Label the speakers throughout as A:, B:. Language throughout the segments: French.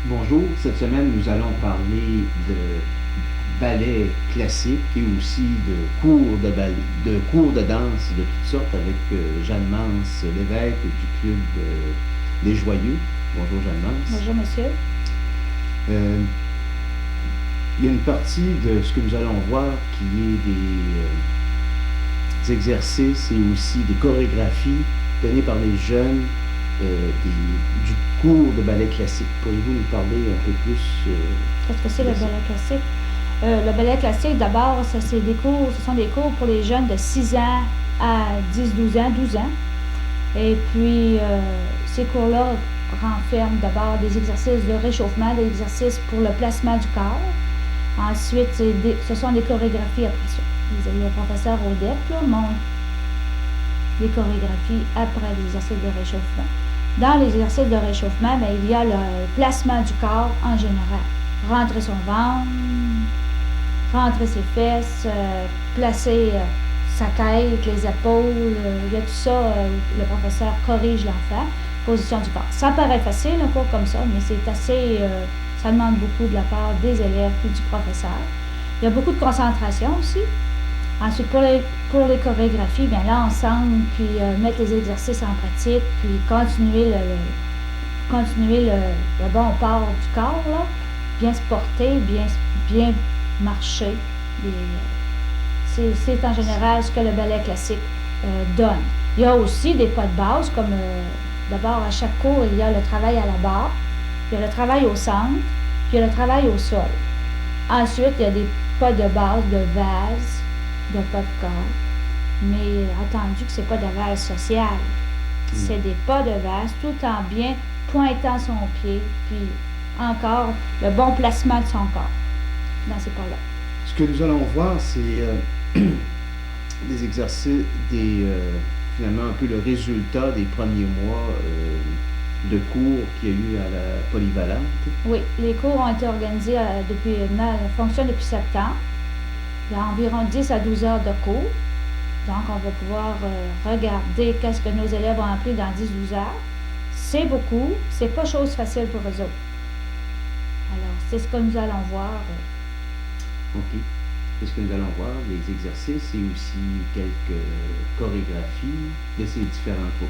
A: Bonjour, cette semaine nous allons parler de ballet classique et aussi de cours de danse de toutes sortes avec Jeanne Mance l'évêque du club des Joyeux. Bonjour Jeanne Mance.
B: Bonjour, monsieur.
A: Il y a une partie de ce que nous allons voir qui est des exercices et aussi des chorégraphies données par les jeunes du cours de ballet classique. Pourriez-vous nous parler un peu plus
B: Qu'est-ce que c'est le
A: de ça?
B: ballet classique? Le ballet classique, d'abord, ce sont des cours pour les jeunes de 6 ans à 10, 12 ans, 12 ans. Et puis, ces cours-là renferment d'abord des exercices de réchauffement, des exercices pour le placement du corps. Ensuite, ce sont des chorégraphies après ça. Le professeur Odette montre les chorégraphies après l'exercice de réchauffement. Dans l'exercice de réchauffement, il y a le placement du corps en général. Rentrer son ventre, rentrer ses fesses, placer sa tête, les épaules, il y a tout ça, le professeur corrige l'enfant. Position du corps. Ça paraît facile, un cours comme ça, mais c'est assez, ça demande beaucoup de la part des élèves puis du professeur. Il y a beaucoup de concentration aussi. Ensuite, pour les chorégraphies, bien là, ensemble, puis mettre les exercices en pratique, puis continuer le bon port du corps, là, bien se porter, bien marcher. C'est en général ce que le ballet classique donne. Il y a aussi des pas de base, comme d'abord à chaque cours, il y a le travail à la barre, il y a le travail au centre, puis il y a le travail au sol. Ensuite, il y a des pas de base, de vase, de pas de corps, mais attendu que c'est pas de vase social. C'est des pas de vase tout en bien pointant son pied, puis encore le bon placement de son corps dans ces pas-là.
A: Ce que nous allons voir, c'est des exercices, finalement un peu le résultat des premiers mois de cours qu'il y a eu à la polyvalente.
B: Oui, les cours ont été organisés fonctionnent depuis septembre. Il y a environ 10 à 12 heures de cours. Donc, on va pouvoir regarder qu'est-ce que nos élèves ont appris dans 10-12 heures. C'est beaucoup, c'est pas chose facile pour eux autres. Alors, c'est ce que nous allons voir.
A: OK. C'est ce que nous allons voir, les exercices et aussi quelques chorégraphies de ces différents cours.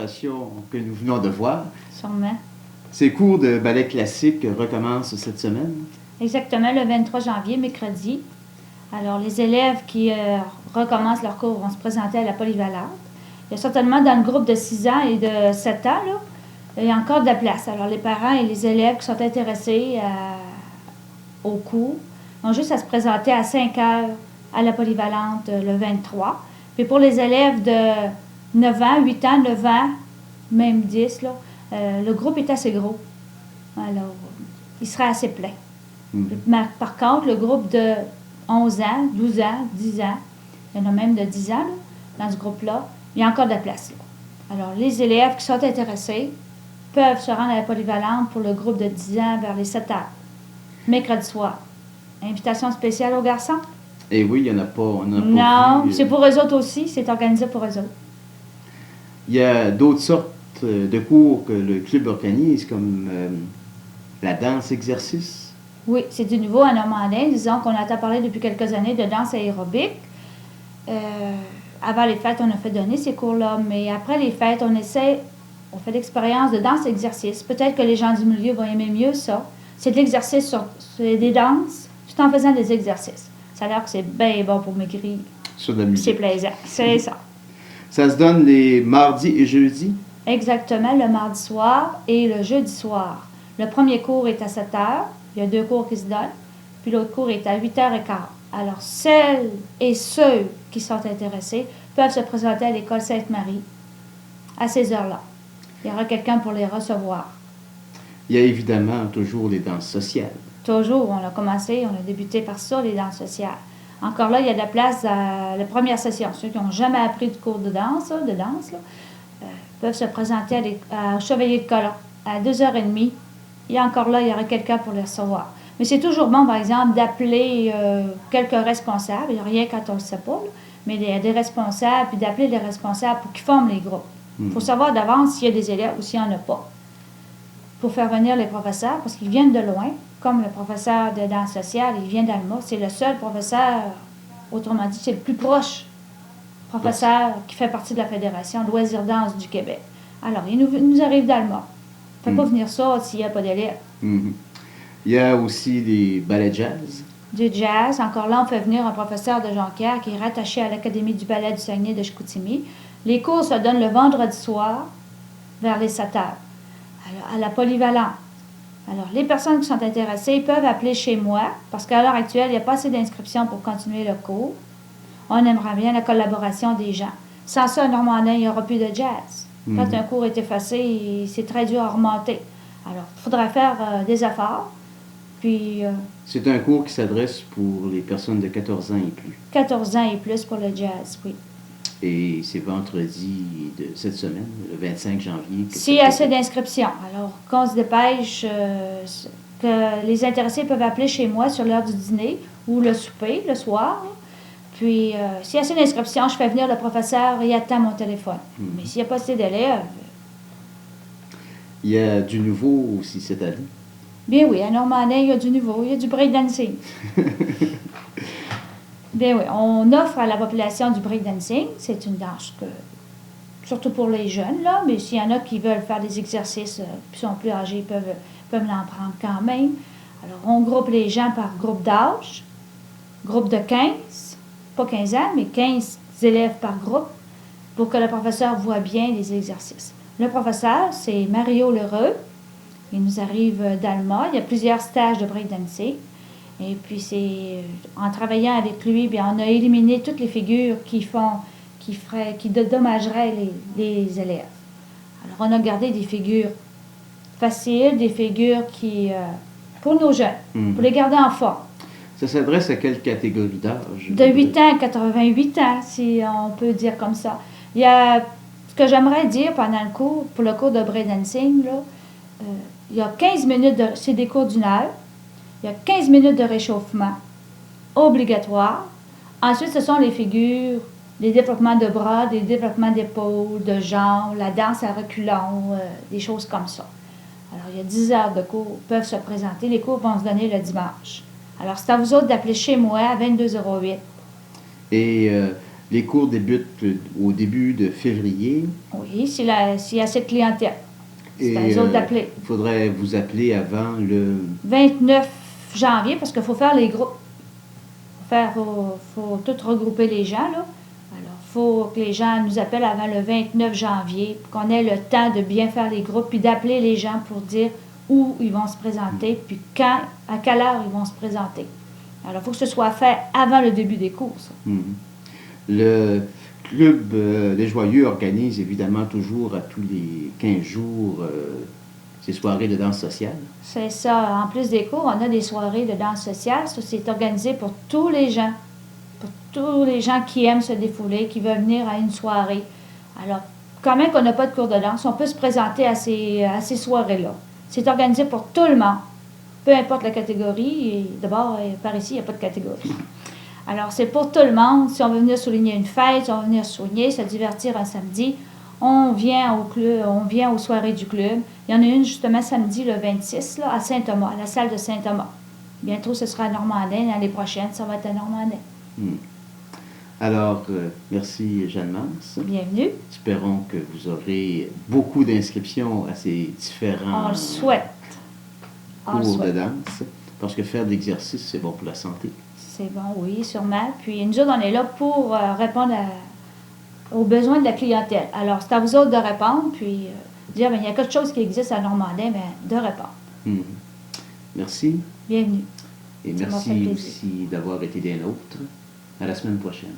A: démonstration que nous venons de voir.
B: Sûrement.
A: Ces cours de ballet classique recommencent cette semaine.
B: Exactement, le 23 janvier, mercredi. Alors, les élèves qui recommencent leur cours vont se présenter à la polyvalente. Il y a certainement dans le groupe de 6 ans et de 7 ans, là, il y a encore de la place. Alors, les parents et les élèves qui sont intéressés au cours ont juste à se présenter à 5 heures à la polyvalente le 23. Puis pour les élèves de 9 ans, 8 ans, 9 ans, même 10, là, le groupe est assez gros. Alors, il sera assez plein. Mais par contre, le groupe de 11 ans, 12 ans, 10 ans, il y en a même de 10 ans là, dans ce groupe-là, il y a encore de la place. Là. Alors, les élèves qui sont intéressés peuvent se rendre à la polyvalente pour le groupe de 10 ans vers les 7 heures, mercredi soir. Invitation spéciale aux garçons?
A: Et oui, il n'y en a pas.
B: Non, c'est pour eux autres aussi, c'est organisé pour eux autres.
A: Il y a d'autres sortes de cours que le club organise, comme la danse-exercice.
B: Oui, c'est du nouveau à Normandin. Disons qu'on entend parler depuis quelques années de danse aérobique. Avant les fêtes, on a fait donner ces cours-là, mais après les fêtes, on fait l'expérience de danse-exercice. Peut-être que les gens du milieu vont aimer mieux ça. C'est de l'exercice, c'est des danses, tout en faisant des exercices. Ça a l'air que c'est bien bon pour maigrir.
A: Sur la musique.
B: C'est plaisant, c'est ça.
A: Ça se donne les mardis et jeudis?
B: Exactement, le mardi soir et le jeudi soir. Le premier cours est à 7 heures. Il y a 2 cours qui se donnent. Puis l'autre cours est à 8h15. Alors, celles et ceux qui sont intéressés peuvent se présenter à l'école Sainte-Marie à ces heures-là. Il y aura quelqu'un pour les recevoir.
A: Il y a évidemment toujours les danses sociales.
B: Toujours, on a commencé, on a débuté par ça, les danses sociales. Encore là, il y a de la place à la première session. Ceux qui n'ont jamais appris de cours de danse, peuvent se présenter au Chevalier de Colomb à 2h30. Et encore là, il y aura quelqu'un pour les recevoir. Mais c'est toujours bon, par exemple, d'appeler quelques responsables. Il n'y a rien quand on ne le sait pas, là, mais il y a des responsables, puis d'appeler les responsables pour qu'ils forment les groupes. Il faut savoir d'avance s'il y a des élèves ou s'il n'y en a pas. Pour faire venir les professeurs, parce qu'ils viennent de loin, comme le professeur de danse sociale, il vient d'Alma. C'est le seul professeur, autrement dit, c'est le plus proche professeur qui fait partie de la Fédération Loisirs Danse du Québec. Alors, il nous arrive d'Alma. On ne fait pas venir ça s'il n'y a pas d'élèves.
A: Il y a aussi des ballets jazz.
B: Du jazz. Encore là, on fait venir un professeur de Jonquière qui est rattaché à l'Académie du ballet du Saguenay de Chicoutimi. Les cours se donnent le vendredi soir vers les 7 heures. Alors, à la polyvalente. Alors, les personnes qui sont intéressées peuvent appeler chez moi parce qu'à l'heure actuelle, il n'y a pas assez d'inscriptions pour continuer le cours. On aimerait bien la collaboration des gens. Sans ça, à Normandin, il n'y aura plus de jazz. Quand un cours est effacé, c'est très dur à remonter. Alors, il faudra faire des efforts. Puis,
A: c'est un cours qui s'adresse pour les personnes de 14 ans et plus.
B: 14 ans et plus pour le jazz, oui.
A: Et c'est vendredi de cette semaine, le 25 janvier.
B: S'il y a assez d'inscriptions. Alors, qu'on se dépêche, que les intéressés peuvent appeler chez moi sur l'heure du dîner ou le souper, le soir. Puis, s'il y a assez d'inscriptions, je fais venir le professeur et il attend mon téléphone. Mais s'il n'y a pas assez d'élèves...
A: Il y a du nouveau aussi cette année.
B: Bien oui, à Normandin, il y a du nouveau. Il y a du breakdancing. Bien oui, on offre à la population du breakdancing. C'est une danse surtout pour les jeunes, là, mais s'il y en a qui veulent faire des exercices qui sont plus âgés, peuvent l'en prendre quand même. Alors, on groupe les gens par groupe d'âge. Groupe de 15, pas 15 ans, mais 15 élèves par groupe pour que le professeur voit bien les exercices. Le professeur, c'est Mario Lheureux. Il nous arrive d'Alma. Il y a plusieurs stages de breakdancing. Et puis, en travaillant avec lui, bien, on a éliminé toutes les figures qui dédommageraient les élèves. Alors, on a gardé des figures faciles, des figures pour nos jeunes, pour les garder en forme.
A: Ça s'adresse à quelle catégorie d'âge?
B: De 8 ans à 88 ans, si on peut dire comme ça. Il y a ce que j'aimerais dire pendant le cours, pour le cours de breakdancing, là, il y a 15 minutes c'est des cours d'une heure. Il y a 15 minutes de réchauffement obligatoire. Ensuite, ce sont les figures, les développements de bras, des développements d'épaules, de jambes, la danse à reculons, des choses comme ça. Alors, il y a 10 heures de cours peuvent se présenter. Les cours vont se donner le dimanche. Alors, c'est à vous autres d'appeler chez moi à 2208.
A: Et Les cours débutent au début de février.
B: Oui, s'il y a cette clientèle. C'est à eux autres d'appeler.
A: Il faudrait vous appeler avant le
B: 29 janvier, parce qu'il faut faire les groupes. Faut tout regrouper les gens, là. Alors, il faut que les gens nous appellent avant le 29 janvier, pour qu'on ait le temps de bien faire les groupes, puis d'appeler les gens pour dire où ils vont se présenter, puis quand, à quelle heure ils vont se présenter. Alors, il faut que ce soit fait avant le début des cours, ça.
A: Le Club des Joyeux organise évidemment toujours à tous les 15 jours ces soirées de danse sociale.
B: C'est ça. En plus des cours, on a des soirées de danse sociale. Ça, c'est organisé pour tous les gens. Pour tous les gens qui aiment se défouler, qui veulent venir à une soirée. Alors, quand même qu'on n'a pas de cours de danse, on peut se présenter à ces soirées-là. C'est organisé pour tout le monde. Peu importe la catégorie. Et d'abord, par ici, il n'y a pas de catégorie. Alors, c'est pour tout le monde. Si on veut venir souligner une fête, si on veut venir soigner, se divertir un samedi, on vient au club, on vient aux soirées du club. Il y en a une justement samedi, le 26, là, à Saint-Thomas, à la salle de Saint-Thomas. Bientôt, ce sera à Normandin. L'année prochaine, ça va être à Normandin.
A: Alors, merci Jeanne Mance.
B: Bienvenue.
A: Espérons que vous aurez beaucoup d'inscriptions à ces différents
B: On le souhaite.
A: cours de danse, parce que faire de l'exercice, c'est bon pour la santé.
B: C'est bon, oui, sûrement. Puis nous autres, on est là pour répondre aux besoins de la clientèle. Alors, c'est à vous autres de répondre, puis dire, il y a quelque chose qui existe à Normandin, de répondre.
A: Merci.
B: Bienvenue.
A: Et merci aussi d'avoir été des nôtres. À la semaine prochaine.